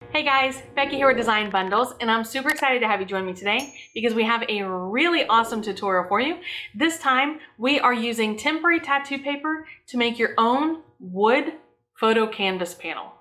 Hey guys, Becky here with Design Bundles, and I'm super excited to have you join me today because we have a really awesome tutorial for you. This time we are using temporary tattoo paper to make your own wood photo canvas panel.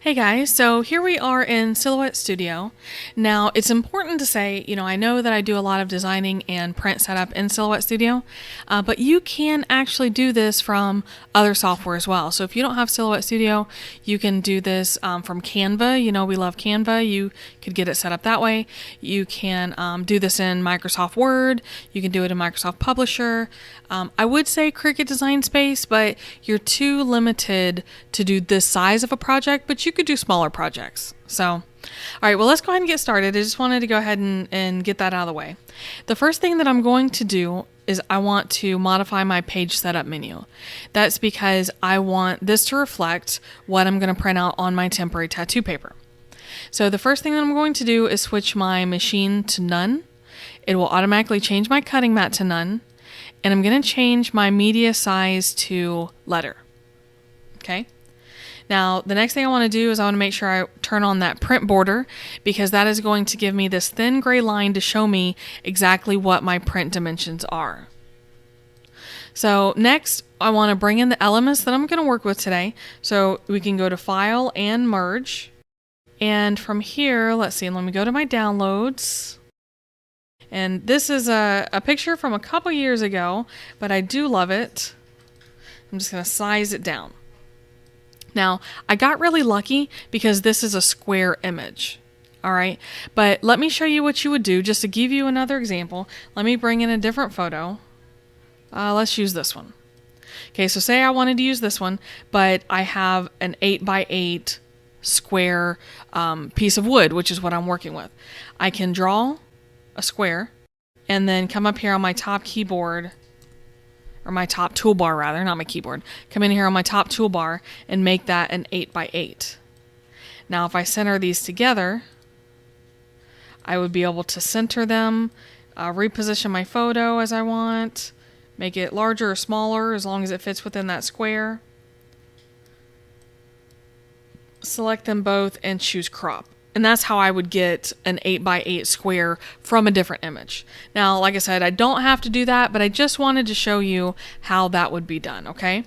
Hey guys, so here we are in Silhouette Studio. Now it's important to say, I know that I do a lot of designing and print setup in Silhouette Studio, but you can actually do this from other software as well. So if you don't have Silhouette Studio, you can do this from Canva. We love Canva. You could get it set up that way. You can do this in Microsoft Word. You can do it in Microsoft Publisher. I would say Cricut Design Space, but you're too limited to do this size of a project, but you could do smaller projects. So, all right, well, let's go ahead and get started. I just wanted to go ahead and get that out of the way. The first thing that I'm going to do is I want to modify my page setup menu. That's because I want this to reflect what I'm going to print out on my temporary tattoo paper. So the first thing that I'm going to do is switch my machine to none. It will automatically change my cutting mat to none. And I'm going to change my media size to letter. Okay. Now, the next thing I want to do is I want to make sure I turn on that print border because that is going to give me this thin gray line to show me exactly what my print dimensions are. So next, I want to bring in the elements that I'm going to work with today. So we can go to File and Merge. And from here, let's see, let me go to my downloads. And this is a picture from a couple years ago, but I do love it. I'm just going to size it down. Now, I got really lucky because this is a square image. All right, but let me show you what you would do just to give you another example. Let me bring in a different photo. Let's use this one. Okay, so say I wanted to use this one, but I have an 8x8 square piece of wood, which is what I'm working with. I can draw a square and then come up here on my top keyboard, or my top toolbar rather, not my keyboard, come in here on my top toolbar and make that an 8x8. Now if I center these together, I would be able to center them, reposition my photo as I want, make it larger or smaller as long as it fits within that square. Select them both and choose crop. And that's how I would get an 8x8 square from a different image. Now, like I said, I don't have to do that, but I just wanted to show you how that would be done, okay?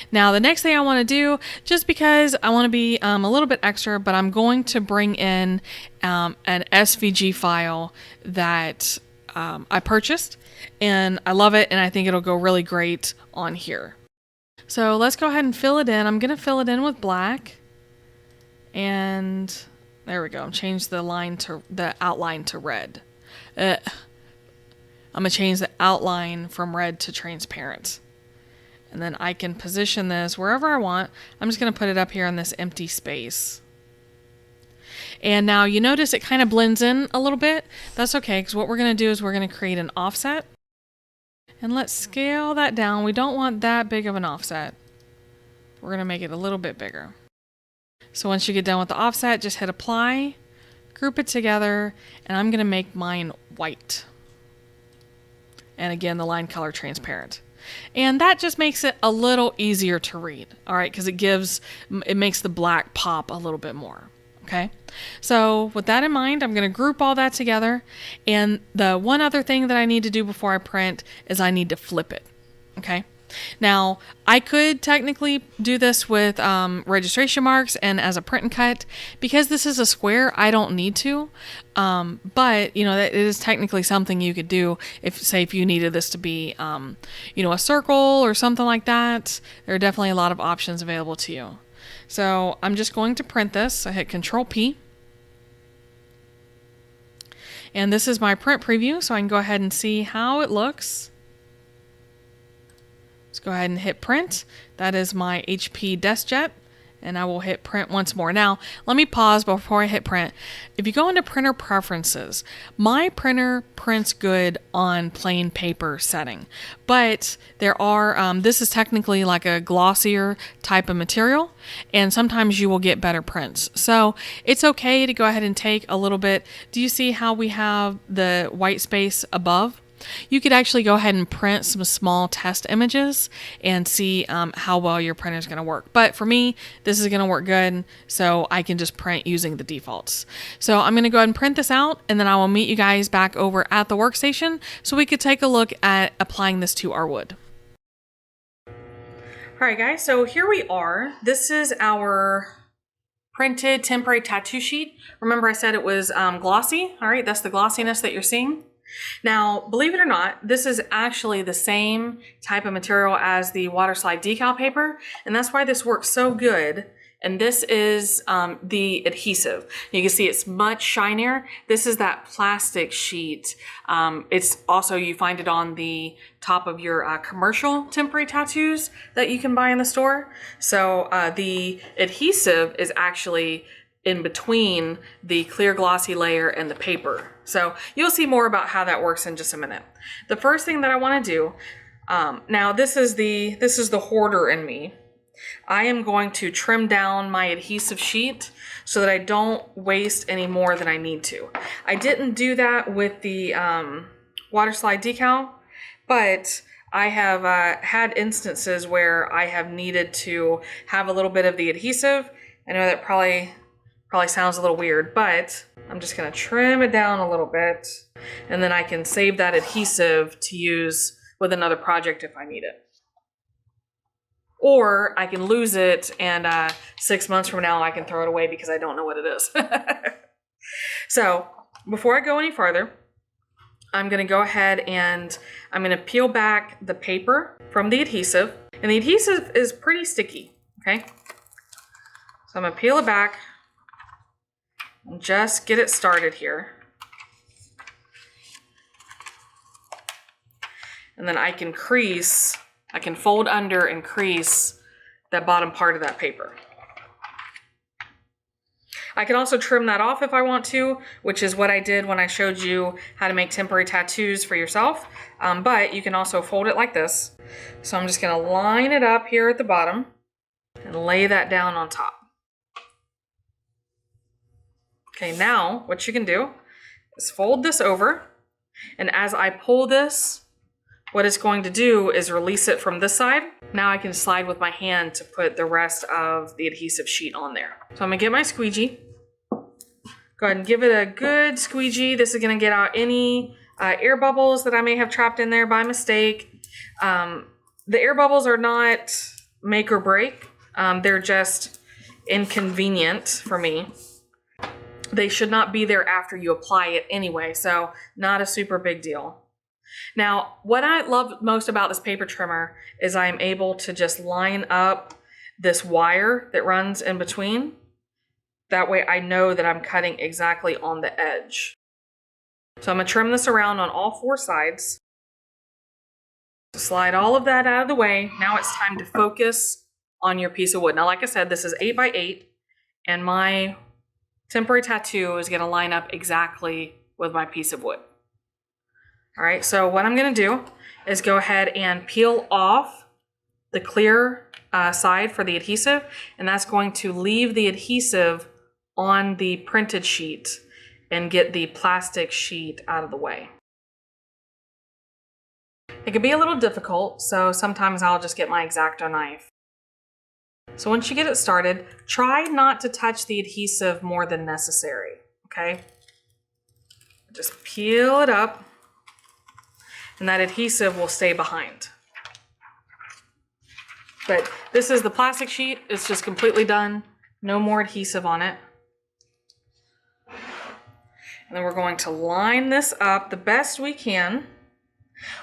Now, the next thing I want to do, just because I want to be a little bit extra, but I'm going to bring in an SVG file that I purchased, and I love it, and I think it'll go really great on here. So let's go ahead and fill it in. I'm going to fill it in with black, and there we go. Change the outline to red. I'm gonna change the outline from red to transparent. And then I can position this wherever I want. I'm just gonna put it up here in this empty space. And now you notice it kind of blends in a little bit. That's okay, because what we're gonna do is we're gonna create an offset. And let's scale that down. We don't want that big of an offset. We're gonna make it a little bit bigger. So once you get done with the offset, just hit apply, group it together, and I'm going to make mine white. And again, the line color transparent. And that just makes it a little easier to read, all right, because it makes the black pop a little bit more, okay? So with that in mind, I'm going to group all that together. And the one other thing that I need to do before I print is I need to flip it, okay? Now, I could technically do this with registration marks and as a print and cut. Because this is a square, I don't need to. But, that is technically something you could do if you needed this to be, a circle or something like that. There are definitely a lot of options available to you. So I'm just going to print this. I hit Control P. And this is my print preview, so I can go ahead and see how it looks. Let's go ahead and hit print. That is my HP DeskJet, and I will hit print once more. Now, let me pause before I hit print. If you go into printer preferences, my printer prints good on plain paper setting, but there are, this is technically like a glossier type of material, and sometimes you will get better prints. So it's okay to go ahead and take a little bit. Do you see how we have the white space above? you could actually go ahead and print some small test images and see how well your printer is going to work. But for me, this is going to work good, so I can just print using the defaults. So I'm going to go ahead and print this out, and then I will meet you guys back over at the workstation so we could take a look at applying this to our wood. All right, guys, so here we are. This is our printed temporary tattoo sheet. Remember I said it was glossy. All right, that's the glossiness that you're seeing. Now, believe it or not, this is actually the same type of material as the water slide decal paper, and that's why this works so good. And this is the adhesive. You can see it's much shinier. This is that plastic sheet. It's also, you find it on the top of your commercial temporary tattoos that you can buy in the store. So the adhesive is actually in between the clear glossy layer and the paper. So you'll see more about how that works in just a minute. The first thing that I want to do, now this is the hoarder in me. I am going to trim down my adhesive sheet so that I don't waste any more than I need to. I didn't do that with the water slide decal, but I have had instances where I have needed to have a little bit of the adhesive. I know that probably sounds a little weird, but I'm just going to trim it down a little bit, and then I can save that adhesive to use with another project if I need it. Or I can lose it, and 6 months from now I can throw it away because I don't know what it is. So before I go any farther, I'm going to go ahead and I'm going to peel back the paper from the adhesive. And the adhesive is pretty sticky, okay? So I'm going to peel it back and just get it started here. And then I can fold under and crease that bottom part of that paper. I can also trim that off if I want to, which is what I did when I showed you how to make temporary tattoos for yourself. But you can also fold it like this. So I'm just going to line it up here at the bottom and lay that down on top. Okay, now what you can do is fold this over, and as I pull this, what it's going to do is release it from this side. Now I can slide with my hand to put the rest of the adhesive sheet on there. So I'm gonna get my squeegee. Go ahead and give it a good squeegee. This is gonna get out any air bubbles that I may have trapped in there by mistake. The air bubbles are not make or break. They're just inconvenient for me. They should not be there after you apply it anyway, so not a super big deal. Now, what I love most about this paper trimmer is I am able to just line up this wire that runs in between. That way I know that I'm cutting exactly on the edge. So I'm going to trim this around on all four sides. Slide all of that out of the way. Now it's time to focus on your piece of wood. Now, like I said, this is 8 by 8, and my temporary tattoo is going to line up exactly with my piece of wood. All right, so what I'm going to do is go ahead and peel off the clear side for the adhesive, and that's going to leave the adhesive on the printed sheet and get the plastic sheet out of the way. It can be a little difficult, so sometimes I'll just get my X-Acto knife. So once you get it started, try not to touch the adhesive more than necessary, okay? Just peel it up, and that adhesive will stay behind. But this is the plastic sheet. It's just completely done. No more adhesive on it. And then we're going to line this up the best we can.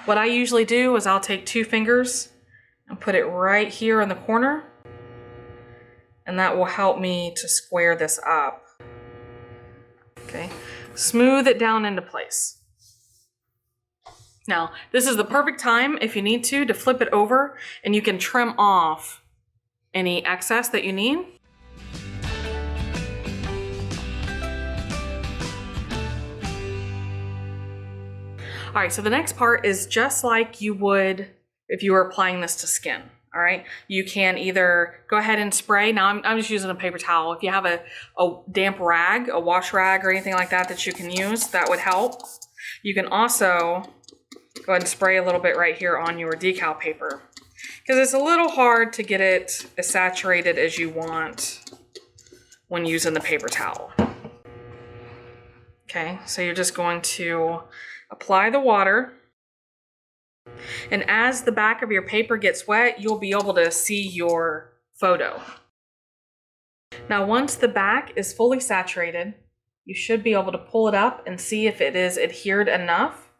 What I usually do is I'll take 2 fingers and put it right here in the corner. And that will help me to square this up. Okay, smooth it down into place. Now, this is the perfect time, if you need to flip it over, and you can trim off any excess that you need. All right, so the next part is just like you would if you were applying this to skin. All right, you can either go ahead and spray. Now I'm just using a paper towel. If you have a damp rag, a wash rag or anything like that that you can use, that would help. You can also go ahead and spray a little bit right here on your decal paper, because it's a little hard to get it as saturated as you want when using the paper towel. Okay, so you're just going to apply the water, and as the back of your paper gets wet, you'll be able to see your photo. Now, once the back is fully saturated, you should be able to pull it up and see if it is adhered enough.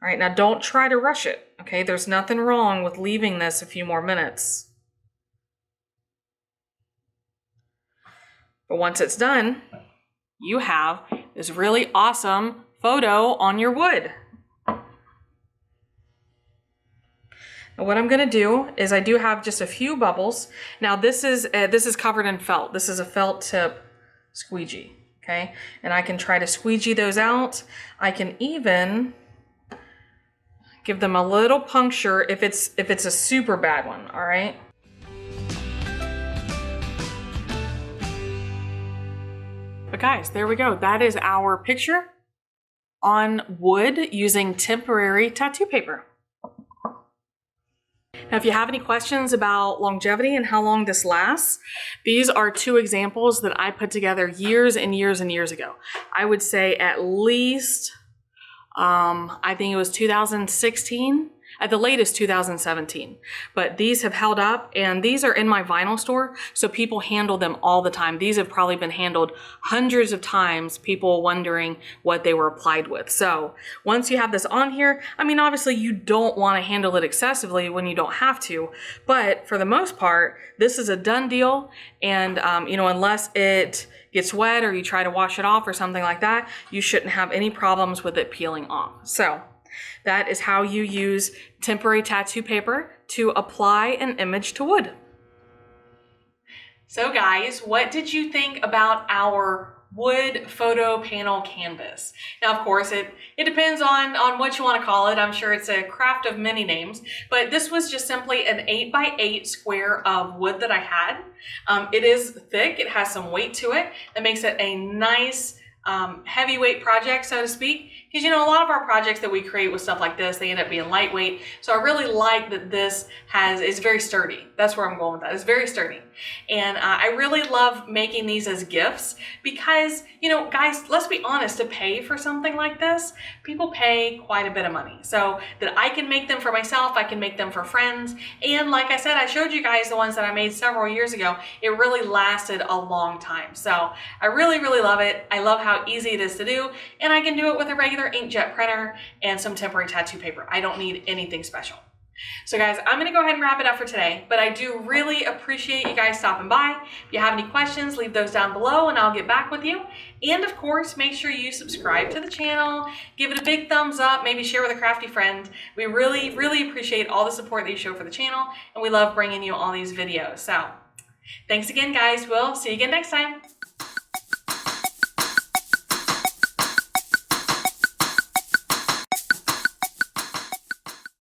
All right, now don't try to rush it, okay? There's nothing wrong with leaving this a few more minutes. But once it's done, you have this really awesome photo on your wood. Now what I'm gonna do is I do have just a few bubbles. Now this is covered in felt. This is a felt tip squeegee, okay? And I can try to squeegee those out. I can even give them a little puncture if it's a super bad one, all right? But guys, there we go. That is our picture on wood using temporary tattoo paper. Now, if you have any questions about longevity and how long this lasts, these are two examples that I put together years and years and years ago. I would say at least, I think it was 2016. At the latest 2017, but these have held up, and these are in my vinyl store, so people handle them all the time. These have probably been handled hundreds of times, people wondering what they were applied with. So once you have this on here, I mean, obviously you don't want to handle it excessively when you don't have to, but for the most part, this is a done deal. And you know, unless it gets wet or you try to wash it off or something like that, you shouldn't have any problems with it peeling off. So that is how you use temporary tattoo paper to apply an image to wood. So guys, what did you think about our wood photo panel canvas? Now, of course, it depends on what you want to call it. I'm sure it's a craft of many names, but this was just simply an 8x8 square of wood that I had. It is thick. It has some weight to it. That makes it a nice heavyweight project, so to speak, because you know, a lot of our projects that we create with stuff like this, they end up being lightweight. So I really like that this is very sturdy. That's where I'm going with that. It's very sturdy. And I really love making these as gifts because, you know, guys, let's be honest, to pay for something like this, people pay quite a bit of money. So that I can make them for myself, I can make them for friends. And like I said, I showed you guys the ones that I made several years ago. It really lasted a long time. So I really, really love it. I love how easy it is to do. And I can do it with a regular inkjet printer and some temporary tattoo paper. I don't need anything special. So guys, I'm gonna go ahead and wrap it up for today, but I do really appreciate you guys stopping by. If you have any questions, leave those down below and I'll get back with you. And of course, make sure you subscribe to the channel, give it a big thumbs up, maybe share with a crafty friend. We really, really appreciate all the support that you show for the channel, and we love bringing you all these videos. So thanks again, guys. We'll see you again next time.